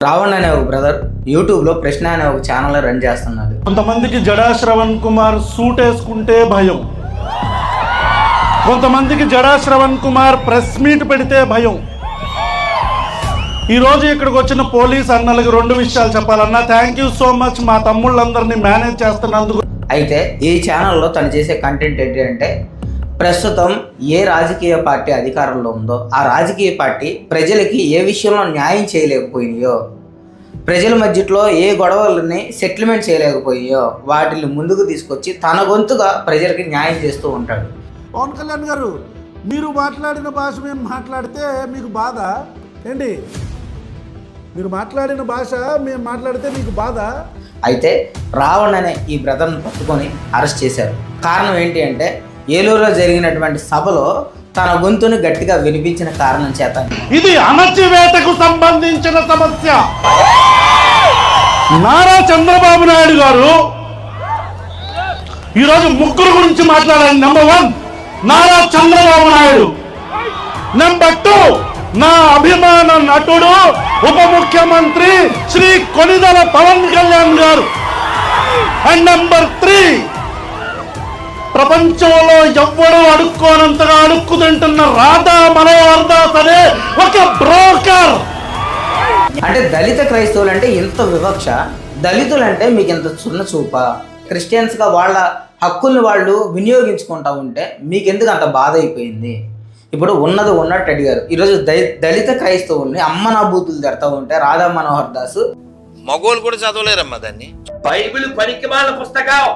రావణ్ అనే ఒక బ్రదర్ యూట్యూబ్లో ప్రశ్న అనే ఒక ఛానల్ రన్ చేస్తున్నాడు. కొంతమందికి జడా శ్రవణ్ కుమార్ సూట్ వేసుకుంటే భయం, కొంతమందికి జడా శ్రవణ్ కుమార్ ప్రెస్ మీట్ పెడితే భయం. ఈరోజు ఇక్కడికి వచ్చిన పోలీస్ అన్నలకు రెండు విషయాలు చెప్పాలన్నా. థ్యాంక్ యూ సో మచ్ మా తమ్ముళ్ళందరినీ మేనేజ్ చేస్తున్నందుకు. అయితే ఈ ఛానల్లో తను చేసే కంటెంట్ ఏంటి అంటే, ప్రస్తుతం ఏ రాజకీయ పార్టీ అధికారంలో ఉందో ఆ రాజకీయ పార్టీ ప్రజలకి ఏ విషయంలో న్యాయం చేయలేకపోయినాయో, ప్రజల మధ్యలో ఏ గొడవలని సెటిల్మెంట్ చేయలేకపోయాయో వాటిని ముందుకు తీసుకొచ్చి తన గొంతుగా ప్రజలకి న్యాయం చేస్తూ ఉంటాడు. పవన్ కళ్యాణ్ గారు, మీరు మాట్లాడిన భాష మేము మాట్లాడితే మీకు బాధ ఏంటి? మీరు మాట్లాడిన భాష మేము మాట్లాడితే మీకు బాధ. అయితే రావణ్ అనే ఈ బ్రదర్ను పట్టుకొని అరెస్ట్ చేశారు. కారణం ఏంటి అంటే, ఏలూరులో జరిగినటువంటి సభలో తన గొంతును గట్టిగా వినిపించిన కారణం చేత. ఇది అణచివేతకు సంబంధించిన సమస్య. నారా చంద్రబాబు నాయుడు గారు ఈరోజు ముగ్గురు గురించి మాట్లాడాలి. నెంబర్ 1 నారా చంద్రబాబు నాయుడు, నెంబర్ 2 నా అభిమాన నటుడు ఉప ముఖ్యమంత్రి శ్రీ కొనిదెల పవన్ కళ్యాణ్ గారు, అండ్ నెంబర్ 3 ప్రపంచంలో ఎవ్వడూ అడుక్కోనంతగా అడుక్కుతుంటున్న రాధా మనోహర్ దాస్ అనే ఒక బ్రోకర్. అంటే దళిత క్రైస్తవులు అంటే ఇంత వివక్ష, దళితులు అంటే మీకు ఇంత చిన్న చూప, క్రిస్టియన్స్గా వాళ్ళ హక్కుల్ని వాళ్ళు వినియోగించుకుంటా ఉంటే మీకు ఎందుకు అంత బాధ అయిపోయింది? ఇప్పుడు ఉన్నది ఉన్నట్టు అడిగారు. ఈరోజు దళిత క్రైస్తవుల్ని అమ్మ నా బూతులు తిడతా ఉంటే రాధా మనోహర్ దాస్, మగోళ్ళు కూడా చదవలేరమ్మా దాన్ని. బైబిల్ పనికిమాల పుస్తకం,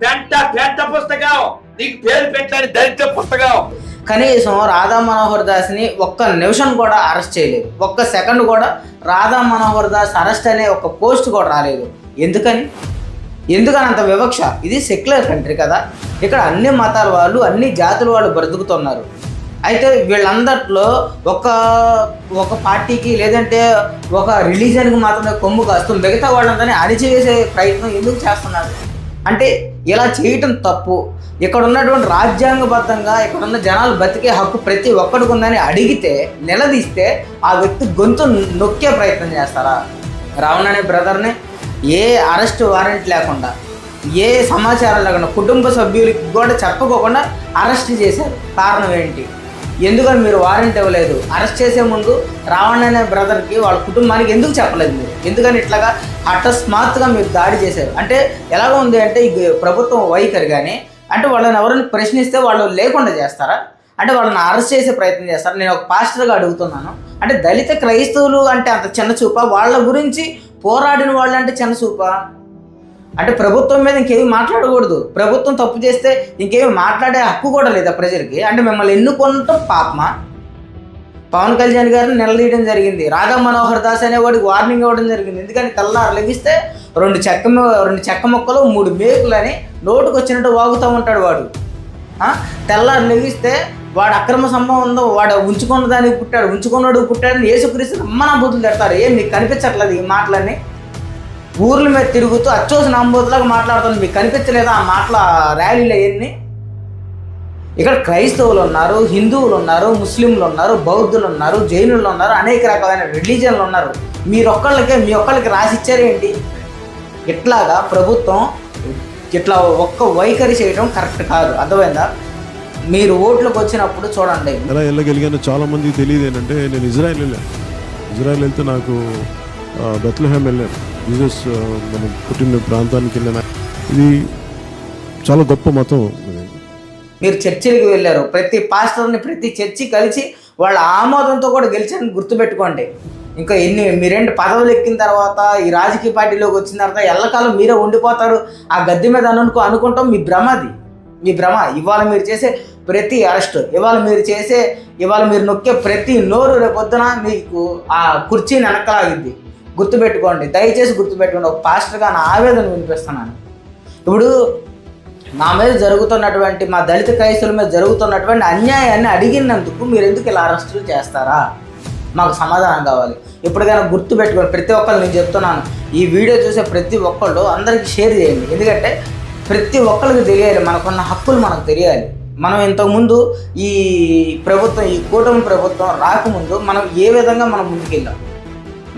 పెద్ద పుస్తకం, నీకు పేరు పెట్టని దరిద్ర పుస్తకం. కనీసం రాధా మనోహర్ దాస్ని ఒక్క నిమిషం కూడా అరెస్ట్ చేయలేదు. ఒక్క సెకండ్ కూడా రాధా మనోహర్ దాస్ అరెస్ట్ అనే ఒక పోస్ట్ కూడా రాలేదు. ఎందుకని అంత వివక్ష? ఇది సెక్యులర్ కంట్రీ కదా, ఇక్కడ అన్ని మతాల వాళ్ళు అన్ని జాతుల వాళ్ళు బ్రతుకుతున్నారు. అయితే వీళ్ళందరిలో ఒక పార్టీకి లేదంటే ఒక రిలీజన్కి మాత్రమే కొమ్ము కాస్తూ మిగతా వాళ్ళందరినీ అణిచివేసే ప్రయత్నం ఎందుకు చేస్తున్నారు? అంటే ఇలా చేయటం తప్పు. ఇక్కడ ఉన్నటువంటి రాజ్యాంగబద్ధంగా ఇక్కడున్న జనాలు బతికే హక్కు ప్రతి ఒక్కడికి ఉందని అడిగితే, నిలదీస్తే ఆ వ్యక్తి గొంతు నొక్కే ప్రయత్నం చేస్తారా? రావణ్ అనే బ్రదర్ని ఏ అరెస్ట్ వారెంట్ లేకుండా, ఏ సమాచారం లేకుండా, కుటుంబ సభ్యులకి కూడా చెప్పుకోకుండా అరెస్ట్ చేశారు. కారణం ఏంటి? ఎందుకని మీరు వారెంట్ ఇవ్వలేదు? అరెస్ట్ చేసే ముందు రావణ్ అనే బ్రదర్కి వాళ్ళ కుటుంబానికి ఎందుకు చెప్పలేదు మీరు? ఎందుకని ఇట్లాగా అకస్మాత్తుగా మీరు దాడి చేశారు? అంటే ఎలాగ ఉంది అంటే ఈ ప్రభుత్వం వైఖరి కానీ, అంటే వాళ్ళని ఎవరైనా ప్రశ్నిస్తే వాళ్ళు లేకుండా చేస్తారా? అంటే వాళ్ళని అరెస్ట్ చేసే ప్రయత్నం చేస్తారా? నేను ఒక పాస్టర్గా అడుగుతున్నాను. అంటే దళిత క్రైస్తవులు అంటే అంత చిన్న చూపా? వాళ్ళ గురించి పోరాడిన వాళ్ళు అంటే చిన్న చూపా? అంటే ప్రభుత్వం మీద ఇంకేమి మాట్లాడకూడదు, ప్రభుత్వం తప్పు చేస్తే ఇంకేమి మాట్లాడే హక్కు కూడా లేదా ప్రజలకి? అంటే మిమ్మల్ని ఎన్నుకుంటాం పాపమా? పవన్ కళ్యాణ్ గారిని నిలదీయడం జరిగింది, రాధా మనోహర్ దాస్ అనేవాడికి వార్నింగ్ ఇవ్వడం జరిగింది. ఎందుకని తెల్లారు లెగిస్తే రెండు చెక్క మొక్కలు 3 మేకులు అని నోటుకు వచ్చినట్టు వాగుతూ ఉంటాడు వాడు. తెల్లారు లెగిస్తే వాడు అక్రమ సంబంధం, వాడు ఉంచుకున్న దానికి పుట్టాడు, ఉంచుకున్నాడు పుట్టాడని యేసుక్రీస్తు అమ్మ నా బూతులు తిడతారు. ఏం మీకు కనిపించట్లేదు ఈ మాటలన్నీ? ఊర్ల మీద తిరుగుతూ అచ్చోసి నాంబోతులాగా మాట్లాడుతుంది, మీకు కనిపించలేదా ఆ మాటల ర్యాలీలు అవన్నీ? ఇక్కడ క్రైస్తవులు ఉన్నారు, హిందువులు ఉన్నారు, ముస్లింలు ఉన్నారు, బౌద్ధులు ఉన్నారు, జైనులు ఉన్నారు, అనేక రకాలైన రిలీజియన్లు ఉన్నారు. మీ ఒక్కళ్ళకి రాసిచ్చారేంటి? ఇట్లాగా ప్రభుత్వం ఇట్లా ఒక్క వైఖరి చేయడం కరెక్ట్ కాదు. అర్థమైందా? మీరు ఓట్లకు వచ్చినప్పుడు చూడండి. ఎలా వెళ్ళగలిగానో చాలా మందికి తెలియదు. ఏంటంటే నేను ఇజ్రాయెల్ వెళ్తే నాకు బెత్లెహేమ్ వెళ్ళాను, జీసస్ మనం పుట్టిన ప్రాంతానికి వెళ్ళిన. ఇది చాలా గొప్ప మతం. మీరు చర్చిలకు వెళ్ళారు, ప్రతి పాస్టర్ని ప్రతి చర్చి కలిసి వాళ్ళ ఆమోదంతో కూడా గెలిచారని గుర్తుపెట్టుకోండి. ఇంకా మీరేంటి పదవులు ఎక్కిన తర్వాత ఈ రాజకీయ పార్టీలోకి వచ్చిన తర్వాత ఎల్లకాలం మీరే ఉండిపోతారు ఆ గద్దె మీద అనుకుంటాం. మీ భ్రమ అది, మీ భ్రమ. ఇవాళ మీరు చేసే ప్రతి అరెస్ట్, ఇవాళ మీరు నొక్కే ప్రతి నోరు రేపొద్దున మీకు ఆ కుర్చీని వెనకలాగిద్ది. గుర్తుపెట్టుకోండి, దయచేసి గుర్తుపెట్టుకోండి. ఒక పాస్టర్గా నా ఆవేదన వినిపిస్తున్నాను. ఇప్పుడు మా మీద జరుగుతున్నటువంటి, మా దళిత క్రైస్తవుల మీద జరుగుతున్నటువంటి అన్యాయాన్ని అడిగినందుకు మీరు ఎందుకు ఇలా అరెస్టులు చేస్తారా? మాకు సమాధానం కావాలి. ఎప్పటికైనా గుర్తుపెట్టుకోండి. ప్రతి ఒక్కరు నేను చెప్తున్నాను, ఈ వీడియో చూసే ప్రతి ఒక్కళ్ళు అందరికీ షేర్ చేయండి. ఎందుకంటే ప్రతి ఒక్కరికి తెలియాలి, మనకున్న హక్కులు మనకు తెలియాలి. మనం ఇంతకుముందు ఈ కూటమి ప్రభుత్వం రాకముందు మనం ఏ విధంగా మనం ముందుకెళ్ళాం,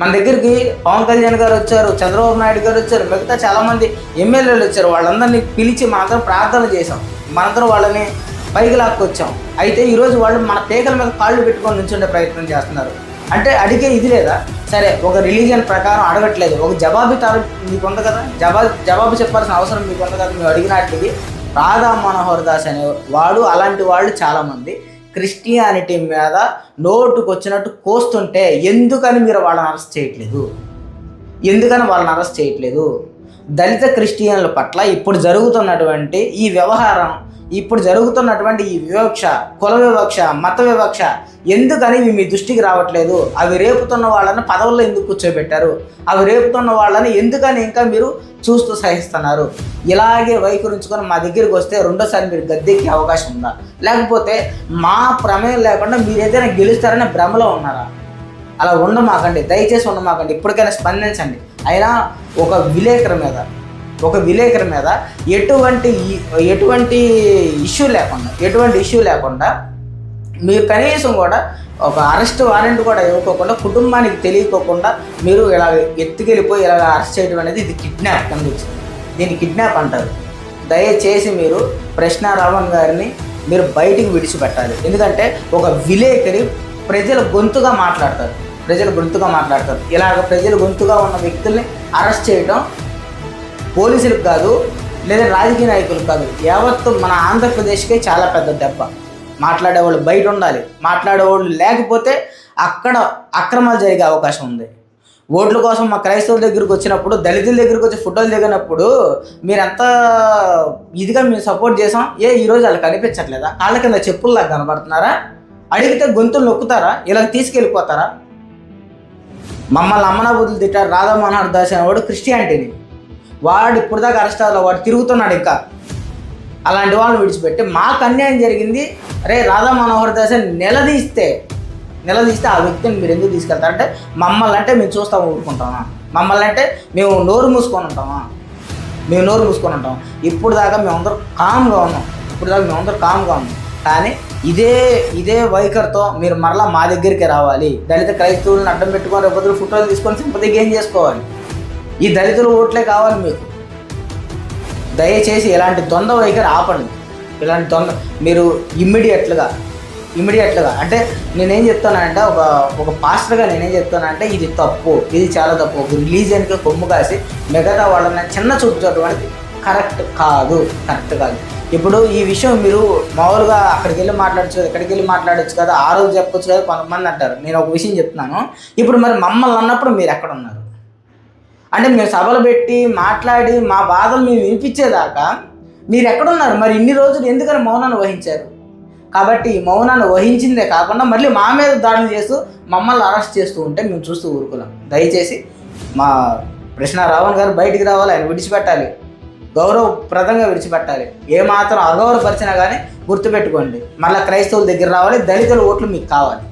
మన దగ్గరికి పవన్ కళ్యాణ్ గారు వచ్చారు, చంద్రబాబు నాయుడు గారు వచ్చారు, మిగతా చాలామంది ఎమ్మెల్యేలు వచ్చారు. వాళ్ళందరినీ పిలిచి మనందరం ప్రార్థన చేసాం, మనందరం వాళ్ళని పైకి లాక్కొచ్చాం. అయితే ఈరోజు వాళ్ళు మన పేకల మీద కాళ్ళు పెట్టుకొని నుంచుండే ప్రయత్నం చేస్తున్నారు. అంటే అడిగే ఇది లేదా? సరే, ఒక రిలీజియన్ ప్రకారం అడగట్లేదు, ఒక జవాబుదారు మీకు ఉంది కదా, జవాబు చెప్పాల్సిన అవసరం మీకు ఉంది కదా. మేము అడిగినట్టుకి రాధా మనోహర్ దాస్ అనే వాడు, అలాంటి వాళ్ళు చాలామంది క్రిస్టియానిటీ మీద నోటుకు వచ్చినట్టు కోస్తుంటే ఎందుకని మీరు వాళ్ళని అరెస్ట్ చేయట్లేదు? దళిత క్రిస్టియన్ల పట్ల ఇప్పుడు జరుగుతున్నటువంటి ఈ వ్యవహారం, ఇప్పుడు జరుగుతున్నటువంటి ఈ వివక్ష, కుల వివక్ష, మత వివక్ష ఎందుకని మీ దృష్టికి రావట్లేదు? అవి రేపుతున్న వాళ్ళని పదవుల్లో ఎందుకు కూర్చోబెట్టారు? అవి రేపుతున్న వాళ్ళని ఎందుకని ఇంకా మీరు చూస్తూ సహిస్తున్నారు? ఇలాగే వైఖరించుకొని మా దగ్గరికి వస్తే రెండోసారి మీరు గద్దెక్కే అవకాశం ఉందా? లేకపోతే మా ప్రమేయం లేకుండా మీరు ఏదైనా గెలుస్తారనే భ్రమలో ఉన్నారా? అలా ఉండమాకండి, దయచేసి ఉండమాకండి. ఇప్పటికైనా స్పందించండి. అయినా ఒక విలేకరి మీద ఎటువంటి ఇష్యూ లేకుండా మీరు కనీసం కూడా ఒక అరెస్ట్ వారెంట్ కూడా ఇవ్వకోకుండా, కుటుంబానికి తెలియకోకుండా మీరు ఇలా ఎత్తుకెళ్ళిపోయి ఇలా అరెస్ట్ చేయడం అనేది ఇది కిడ్నాప్ కింద వచ్చింది. దీన్ని కిడ్నాప్ అంటారు. దయచేసి మీరు ప్రశ్న రావణ్ గారిని మీరు బయటికి విడిచిపెట్టాలి. ఎందుకంటే ఒక విలేకరి ప్రజల గొంతుగా మాట్లాడతారు. ఇలాగ ప్రజల గొంతుగా ఉన్న వ్యక్తుల్ని అరెస్ట్ చేయడం పోలీసులకు కాదు, లేదా రాజకీయ నాయకులకు కాదు, యావత్తు మన ఆంధ్రప్రదేశ్కే చాలా పెద్ద దెబ్బ. మాట్లాడేవాళ్ళు బయట ఉండాలి. మాట్లాడేవాళ్ళు లేకపోతే అక్కడ అక్రమాలు జరిగే అవకాశం ఉంది. ఓట్ల కోసం మా క్రైస్తవుల దగ్గరికి వచ్చినప్పుడు, దళితుల దగ్గరికి వచ్చి ఫోటోలు దిగినప్పుడు మీరంతా ఇదిగా మేము సపోర్ట్ చేసాం. ఈరోజు వాళ్ళు కనిపించట్లేదా? కాళ్ళ కింద చెప్పుల్లాగా కనబడుతున్నారా? అడిగితే గొంతులు నొక్కుతారా? ఇలా తీసుకెళ్ళిపోతారా? మమ్మల్ని అమ్మనాబుద్ధులు తిట్టారు రాధా మనోహర్ దాస్ అనేవాడు క్రిస్టియానిటీని. వాడు ఇప్పుడు దాకా అరెస్ట్ అవ్వాలి, వాడు తిరుగుతున్నాడు. ఇంకా అలాంటి వాళ్ళని విడిచిపెట్టి మాకు అన్యాయం జరిగింది, రాధా మనోహర్ దాస్ నిలదీస్తే ఆ వ్యక్తిని మీరు ఎందుకు తీసుకెళ్తారంటే, మమ్మల్ని అంటే మేము చూస్తాము ఊరుకుంటామా? మమ్మల్ని అంటే మేము నోరు మూసుకొని ఉంటామా? ఇప్పుడు దాకా మేమందరం కామ్గా ఉన్నాం. కానీ ఇదే వైఖరితో మీరు మరలా మా దగ్గరికి రావాలి. దళిత క్రైస్తవులను అడ్డం పెట్టుకొని రేపొద్దు ఫోటోలు తీసుకొని సింపతి గెయిన్ చేసుకోవాలి. ఈ దళితుల ఓట్లే కావాలి మీకు. దయచేసి ఇలాంటి ద్వంద్వ వైఖరి ఆపండి. మీరు ఇమ్మీడియట్లుగా అంటే నేనేం చెప్తానంటే, ఒక పాస్టర్గా నేనేం చెప్తానంటే, ఇది తప్పు, ఇది చాలా తప్పు. ఒక రిలీజియన్కి కొమ్ము కాసి మిగతా వాళ్ళని చిన్న చూపు చూడడానికి కరెక్ట్ కాదు. ఇప్పుడు ఈ విషయం మీరు మామూలుగా అక్కడికి వెళ్ళి మాట్లాడచ్చు కదా, ఆ రోజు చెప్పొచ్చు కదా కొంతమంది అంటారు. నేను ఒక విషయం చెప్తున్నాను. ఇప్పుడు మరి మమ్మల్ని అన్నప్పుడు మీరు ఎక్కడ ఉన్నారు? అంటే మేము సభలు పెట్టి మాట్లాడి మా బాధలు మేము వినిపించేదాకా మీరు ఎక్కడున్నారు? మరి ఇన్ని రోజులు ఎందుకని మౌనాన్ని వహించారు? కాబట్టి ఈ మౌనాన్ని వహించిందే కాకుండా మళ్ళీ మా మీద దాడులు చేస్తూ మమ్మల్ని అరెస్ట్ చేస్తూ ఉంటే మేము చూస్తూ ఊరుకున్నాం. దయచేసి మా ప్రశ్న రావణ్ గారు బయటికి రావాలి, ఆయన విడిచిపెట్టాలి, గౌరవప్రదంగా విడిచిపెట్టాలి. ఏమాత్రం అగౌరవపరిచినా కానీ గుర్తుపెట్టుకోండి, మళ్ళీ క్రైస్తవుల దగ్గర రావాలి, దళితుల ఓట్లు మీకు కావాలి.